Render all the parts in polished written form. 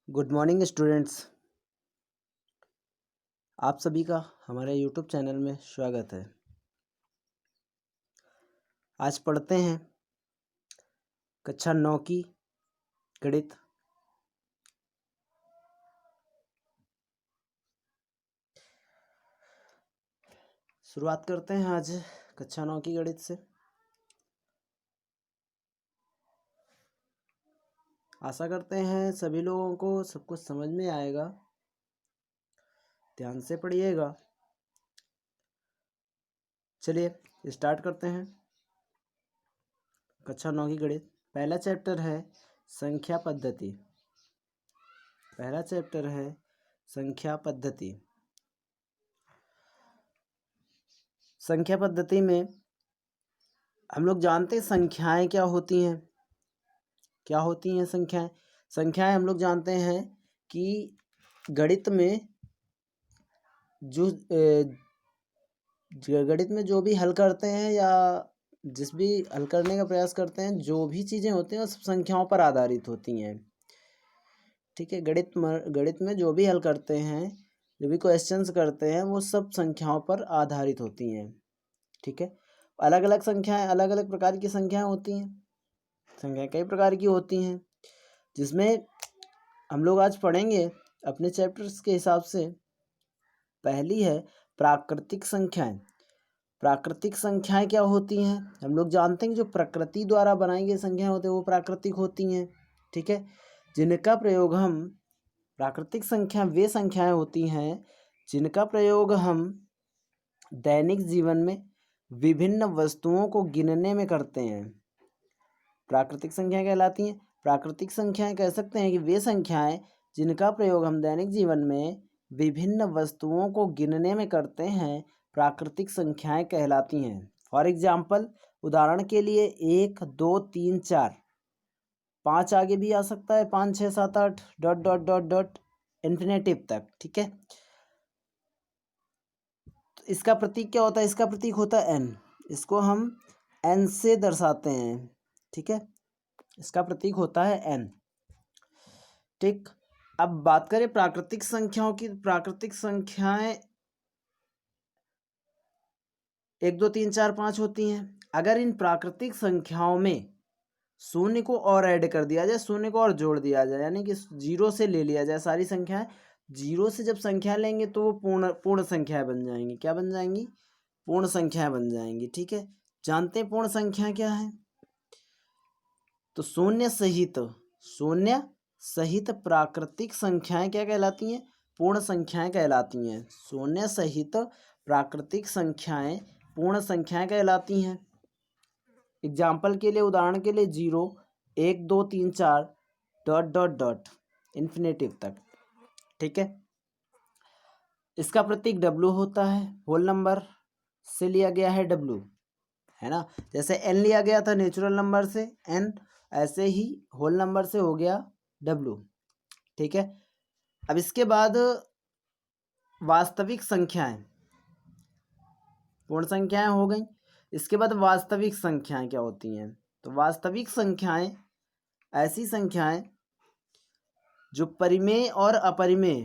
Good morning students. आप सभी का हमारे यूट्यूब चैनल में स्वागत है। आज पढ़ते हैं कक्षा 9 की गणित। शुरुआत करते हैं आज कक्षा 9 की गणित से। आशा करते हैं सभी लोगों को सब कुछ समझ में आएगा। ध्यान से पढ़िएगा। चलिए स्टार्ट करते हैं कक्षा 9 की गणित। पहला चैप्टर है संख्या पद्धति। पहला चैप्टर है संख्या पद्धति। संख्या पद्धति में हम लोग जानते हैं संख्याएं क्या होती हैं। क्या होती हैं संख्याएं? संख्याएं हम लोग जानते हैं कि गणित में जो भी हल करते हैं या जिस भी हल करने का प्रयास करते हैं, जो भी चीज़ें होती हैं वो सब संख्याओं पर आधारित होती हैं। ठीक है, गणित में जो भी हल करते हैं, जो भी क्वेश्चंस करते हैं, वो सब संख्याओं पर आधारित होती हैं। ठीक है, अलग अलग संख्याएं, अलग अलग प्रकार की संख्याएं होती हैं। संख्याएं कई प्रकार की होती हैं, जिसमें हम लोग आज पढ़ेंगे अपने चैप्टर्स के हिसाब से। पहली है प्राकृतिक संख्याएं। प्राकृतिक संख्याएं क्या होती हैं? हम लोग जानते हैं कि जो प्रकृति द्वारा बनाई गई संख्याएं होती हैं वो प्राकृतिक होती हैं। ठीक है, जिनका प्रयोग हम प्राकृतिक संख्या वे संख्याएं होती हैं जिनका प्रयोग हम दैनिक जीवन में विभिन्न वस्तुओं को गिनने में करते हैं। प्राकृतिक संख्याएं कहलाती हैं। प्राकृतिक संख्याएं कह सकते हैं कि वे संख्याएं जिनका प्रयोग हम दैनिक जीवन में विभिन्न वस्तुओं को गिनने में करते हैं, प्राकृतिक संख्याएं कहलाती हैं। फॉर एग्जाम्पल, उदाहरण के लिए 1 2 3 4, 5 आगे भी आ सकता है, 5 6 7 8 dot dot dot dot infinitive तक। ठीक है, तो इसका प्रतीक क्या होता है? इसका प्रतीक होता है n। इसको हम n से दर्शाते हैं। ठीक है, इसका प्रतीक होता है n। ठीक, अब बात करें प्राकृतिक संख्याओं की। प्राकृतिक संख्याएं 1 2 3 4 5 होती हैं। अगर इन प्राकृतिक संख्याओं में शून्य को और ऐड कर दिया जाए, शून्य को और जोड़ दिया जाए, यानी कि जीरो से ले लिया जाए सारी संख्याएं, जीरो से जब संख्या लेंगे तो वो पूर्ण संख्याएं बन जाएंगी। क्या बन जाएंगी? पूर्ण संख्याएं बन जाएंगी। ठीक है, जानते हैं पूर्ण संख्या क्या है? तो शून्य सहित प्राकृतिक संख्याएं क्या कहलाती हैं? पूर्ण संख्याएं कहलाती हैं। शून्य सहित प्राकृतिक संख्याएं पूर्ण संख्याएं कहलाती हैं। एग्जाम्पल के लिए, उदाहरण के लिए 0 1 2 3 4 डॉट डॉट डॉट इन्फिनेटिव तक। ठीक है, इसका प्रतीक W होता है। होल नंबर से लिया गया है W, है ना। जैसे n लिया गया था नेचुरल नंबर से n, ऐसे ही होल नंबर से हो गया W। ठीक है, अब इसके बाद वास्तविक संख्याएं, पूर्ण संख्याएं हो गई। इसके बाद वास्तविक संख्याएं क्या होती हैं? तो वास्तविक संख्याएं ऐसी संख्याएं जो परिमेय और अपरिमेय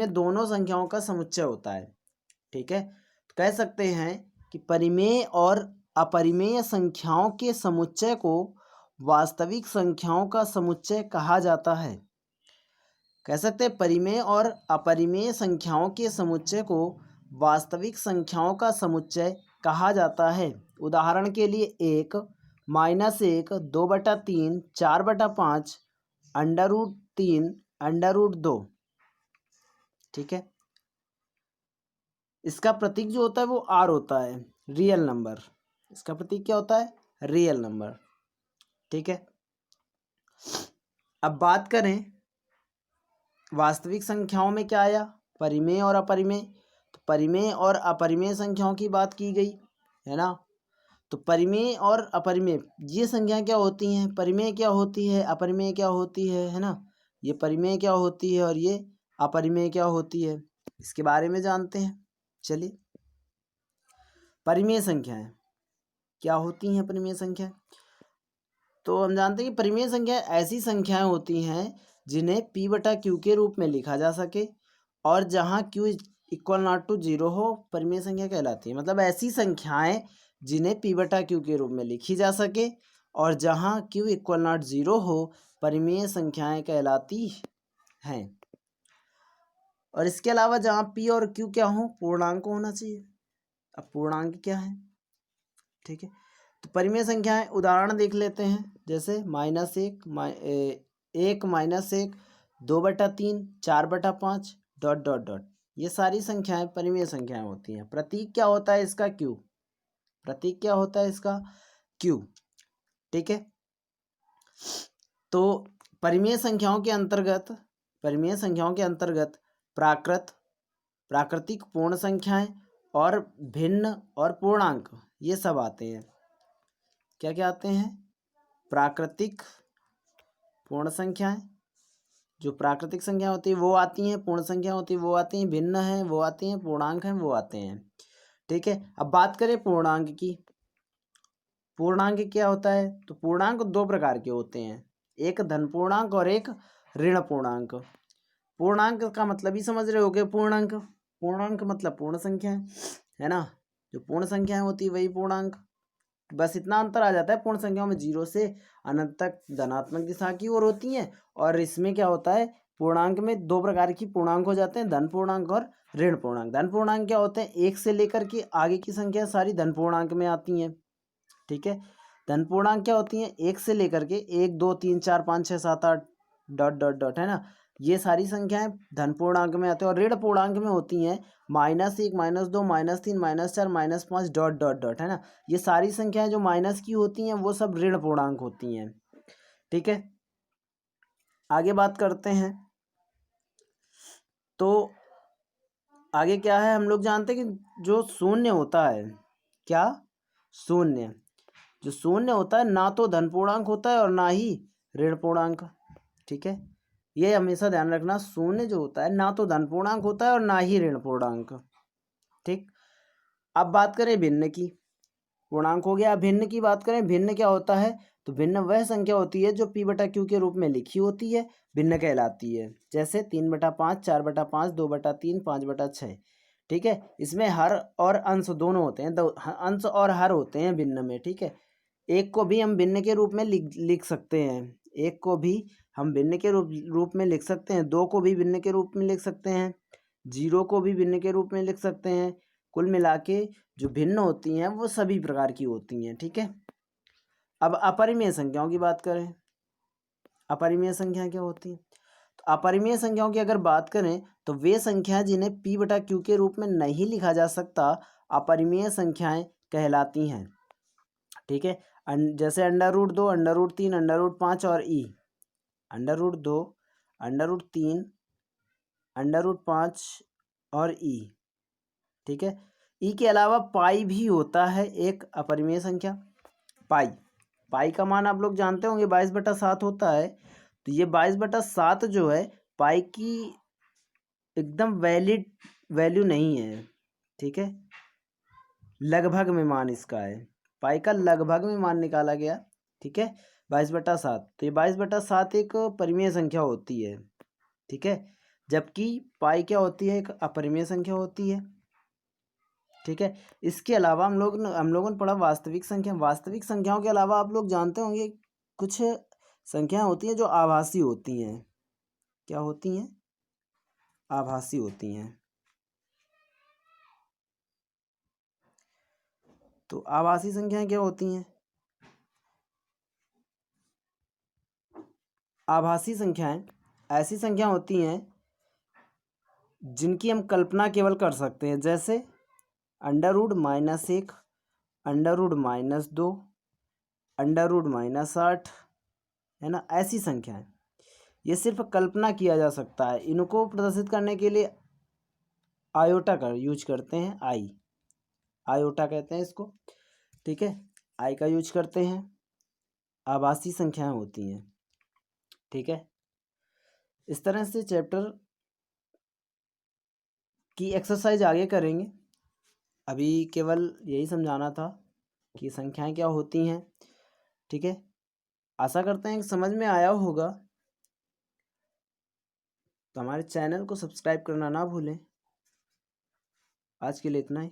दोनों संख्याओं का समुच्चय होता है। ठीक है, तो कह सकते हैं कि परिमेय और अपरिमेय संख्याओं के समुच्चय को वास्तविक संख्याओं का समुच्चय कहा जाता है। कह सकते हैं परिमेय और अपरिमेय संख्याओं के समुच्चय को वास्तविक संख्याओं का समुच्चय कहा जाता है। उदाहरण के लिए 1 -1 2/3 4/5 √3 √2। ठीक है, इसका प्रतीक जो होता है वो R होता है, रियल नंबर। इसका प्रतीक क्या होता है? Real number. ठीक है, अब बात करें वास्तविक संख्याओं में क्या आया? परिमेय और अपरिमेय। तो परिमेय और अपरिमेय संख्याओं की बात की गई, है ना। तो परिमेय और अपरिमेय ये संख्या क्या होती हैं? परिमेय क्या होती है, अपरिमेय क्या होती है ना। ये परिमेय क्या होती है और ये अपरिमेय क्या होती है, इसके बारे में जानते हैं। चलिए, परिमेय संख्याएं क्या होती हैं? परिमेय संख्या तो हम जानते हैं कि परिमेय संख्या ऐसी संख्याएं होती हैं जिन्हें P बटा Q के रूप में लिखा जा सके और जहाँ Q इक्वल नॉट टू 0 हो परिमेय संख्या कहलाती है। मतलब ऐसी संख्याएं जिन्हें P बटा Q के रूप में लिखी जा सके और जहाँ Q इक्वल नॉट 0 हो परिमेय संख्याएं कहलाती हैं। और इसके अलावा जहाँ P और Q क्या हो, पूर्णांक होना चाहिए। अब पूर्णांक क्या है, ठीक है, तो परिमेय संख्याएं उदाहरण देख लेते हैं। जैसे -1, 1, -1, 2/3, 4/5 ... ये सारी संख्याएं परिमेय संख्याएं होती हैं। प्रतीक क्या होता है इसका, Q। प्रतीक क्या होता है इसका, Q, ठीक है। तो परिमेय संख्याओं के अंतर्गत प्राकृतिक पूर्ण संख्याएं और भिन्न और पूर्णांक ये सब आते हैं। क्या क्या आते हैं, प्राकृतिक पूर्ण संख्याएं, जो प्राकृतिक संख्या होती है वो आती हैं, पूर्ण संख्या होती है वो आती हैं, भिन्न है वो आती हैं, पूर्णांक हैं वो आते हैं, ठीक है। अब बात करें पूर्णांक की। पूर्णांक क्या होता है, तो पूर्णांक दो प्रकार के होते हैं, एक धन पूर्णांक और एक ऋण पूर्णांक। पूर्णांक का मतलब ही समझ रहे होगे, पूर्णांक मतलब पूर्ण संख्या है ना, जो पूर्ण संख्याएं होती है वही पूर्णांक। बस इतना अंतर आ जाता है, पूर्ण संख्याओं में 0 से अनंत तक धनात्मक दिशा की ओर होती हैं और इसमें क्या होता है, पूर्णांक में दो प्रकार की पूर्णांक हो जाते हैं, धन पूर्णांक और ऋण पूर्णांक। धन पूर्णांक क्या होते हैं, 1 से लेकर के आगे की संख्या सारी धन पूर्णांक में आती हैं, ठीक है। धन पूर्णांक क्या होती हैं, 1 से लेकर के 1, 2, 3, 4, 5, 6, 7, 8 है ना, ये सारी संख्याएं धन पूर्णांक में आते हैं। और ऋण पूर्णांक में होती हैं -1, -2, -3, -4, -5 ... है ना, ये सारी संख्याएं जो माइनस की होती हैं वो सब ऋण पूर्णांक होती हैं, ठीक है। आगे बात करते हैं, तो आगे क्या है, हम लोग जानते हैं कि जो शून्य होता है, क्या, शून्य, जो शून्य होता है ना तो धन पूर्णांक होता है और ना ही ऋण पूर्णांक, ठीक है। ये हमेशा ध्यान रखना, शून्य जो होता है ना तो धन पूर्णांक होता है और ना ही ऋण पूर्णांक, ठीक। अब बात करें भिन्न की। पूर्णांक हो गया, भिन्न की बात करें, भिन्न क्या होता है, तो भिन्न वह संख्या होती है जो P बटा Q के रूप में लिखी होती है, भिन्न कहलाती है। जैसे 3/5, 4/5, 2/3, 5/6, ठीक है। इसमें हर और अंश दोनों होते हैं, अंश और हर होते हैं भिन्न में, ठीक है। एक को भी हम भिन्न के रूप में लिख सकते हैं, एक को भी हम भिन्न के रूप में लिख सकते हैं, 2 को भी भिन्न के रूप में लिख सकते हैं, 0 को भी भिन्न के रूप में लिख सकते हैं। कुल मिला के जो भिन्न होती हैं वो सभी प्रकार की होती हैं, ठीक है। अब अपरिमेय संख्याओं की बात करें, अपरिमेय संख्या क्या होती है, तो अपरिमेय संख्याओं की अगर बात करें तो वे संख्याएं जिन्हें P बटा Q के रूप में नहीं लिखा जा सकता अपरिमेय संख्याएं कहलाती हैं, ठीक है। जैसे √2, √3, √5 और E, √2, √3, √5 और E, ठीक है। E के अलावा पाई भी होता है एक अपरिमेय संख्या। पाई का मान आप लोग जानते होंगे 22/7 होता है। तो ये 22/7 जो है पाई की एकदम वैलिड वैल्यू नहीं है, ठीक है, लगभग में मान इसका है, पाई का लगभग में मान निकाला गया, ठीक है, 22/7। तो ये 22/7 एक परिमेय संख्या होती है, ठीक है, जबकि पाई क्या होती है, एक अपरिमेय संख्या होती है, ठीक है। इसके अलावा हम लोगों ने पढ़ा वास्तविक संख्या। वास्तविक संख्याओं के अलावा आप लोग जानते होंगे कुछ संख्याएं होती हैं जो आभासी होती हैं। क्या होती हैं, आभासी होती हैं। तो आभासी संख्याएं क्या होती हैं, आभासी संख्याएं ऐसी संख्या होती हैं जिनकी हम कल्पना केवल कर सकते हैं। जैसे √-1, √-2, √-8, है ना, ऐसी संख्याएं ये सिर्फ कल्पना किया जा सकता है। इनको प्रदर्शित करने के लिए आयोटा का यूज करते हैं, आयोटा कहते हैं इसको, ठीक है, आई का यूज करते हैं। आभासी संख्याएं होती हैं, ठीक है। इस तरह से चैप्टर की एक्सरसाइज आगे करेंगे। अभी केवल यही समझाना था कि संख्याएं क्या होती हैं, ठीक है। आशा करते हैं कि समझ में आया होगा। तो हमारे चैनल को सब्सक्राइब करना ना भूलें। आज के लिए इतना ही।